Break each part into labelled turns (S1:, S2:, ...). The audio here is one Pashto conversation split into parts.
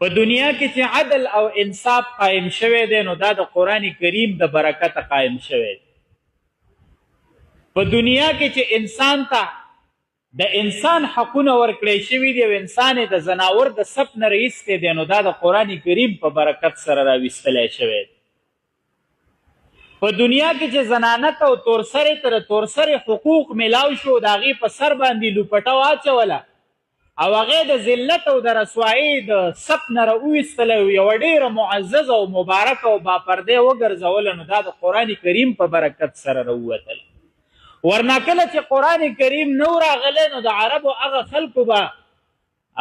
S1: په دنیا کې چې عدل او انصاف قائم شوی دی نو دا د قرآن کریم د برکته قائم شوی دی. په دنیا کې چې انسان ته د انسان حقونه ورکړی شوي دي او انسان د زناور د سپ نه رایستی دی نو دا د قرآن کریم په برکت سره راویستلی شوی دی. په دنیا کې چې زنانه ته او تورسرې ته د تورسرې حقوق میلاو شو د هغې په سر باندې لوپټه واچوله او هغې د ذلت او د رسوایۍ د سپ نه راوویستله او یوه ډېره معززه او مبارکه او باپردې وګرځوله نو دا د قرآن کریم په برکت سره راووتله. ورنه کله چې قرآن کریم نه و راغلی نو د عربو هغه خلکو به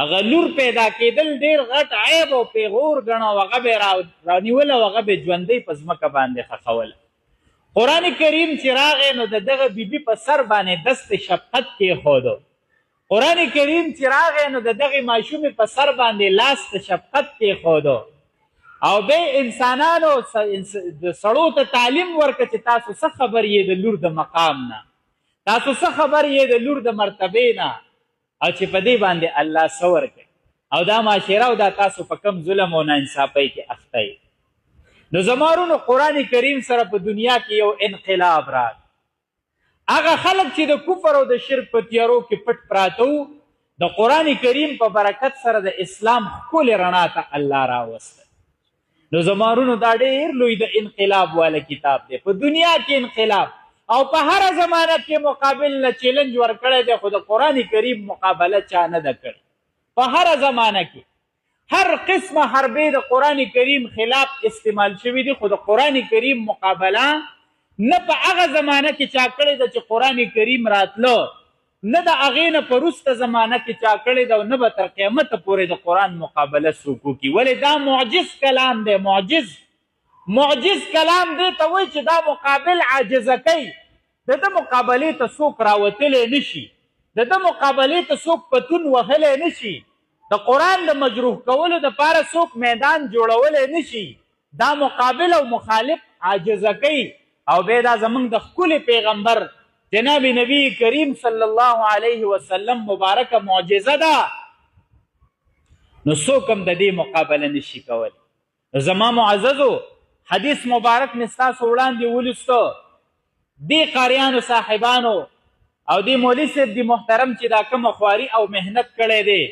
S1: هغه لور پیدا کېدل ډېر غټ عیب او پیغور ګڼه او هغه به یې رانیوله او هغه به یې ژوندۍ په ځمکه باندې ښخوله. قرآن کریم چې راغی نو د دغه بیبي په سر باندې دست شفقت کېښودو. قرآن کریم چې راغی نو د دغې ماشومې په سر باندې لاس د شفقت کېښودو او بیا انسانانو د سړو ته تعلیم ورکړه چې تاسو څه خبر یې د لور د مقام نه، تاسو څه خبر یې د لور د مرتبې نه، او چې په دې باندې الله څه ورکوي او دا معاشره او دا تاسو په کم ظلم او ناانصافۍ کې اخته یې. نو زمارونو قرآن کریم سره په دنیا کې یو انقلاب راغی. هغه خلک چې د کفر او د شرک په تیارو کې پټ پراته وو د قرآن کریم په برکت سره د اسلام ښکلې رڼا ته الله راوسته. نو زمارونو دا ډېر لوی د انقلاب والا کتاب دی. په دنیا کې انقلاب او په هره زمانه کې مقابل نه چیلنج ورکړی دی خو د قرآن کریم مقابله چا نه ده کړې. په هره زمانه کې هر قسمه حربې د قرآن کریم خلاف استعمال شوي دي خو د قرآن کریم مقابله نه په هغه زمانه کې چا کړې ده چې قرآن کریم راتلو، نه د هغې نه په وروسته زمانه کې چا کړې ده او نه به تر قیامته پورې د قرآن مقابله څوک وکړي. ولې دا معجز کلام دی. معجز کلام دی ته وایي چې دا مقابل عاجزه کوي. د ده مقابلې ته څوک راوتلی نشي، د ده مقابلې ته څوک پتون وهلی نشي، د قرآن د مجروح کولو دپاره څوک میدان جوړولی نشي. دا مقابل او مخالف عاجزه کوي او بیا دا زموږ د ښکلي پیغمبر جناب نبی کریم صلی الله علیه وسلم مبارکه معجزه ده نو څوک هم د دې مقابله نشي کولی. زما معززو حدیث مبارک مې ستاسو وړاندې ولوسته. دې قاریانو صاحبانو او دې مولوي صاحب دې محترم چې دا کومه خواري او محنت کړی دی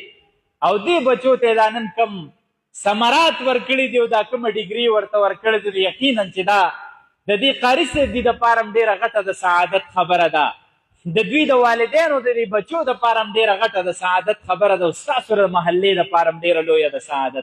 S1: او دې بچو ته دا نن کم ثمرات ورکړي دي او دا کومه ډیګري ورته ورکړې دي یقینا چې دا د دې قاري صاحب دې دپاره هم ډېره غټه د سعادت خبره ده، د دوی د والدینو د دې بچو دپاره هم ډېره غټه د سعادت خبره ده او ستاسو د محلې دپاره هم ډېره لویه د سعادت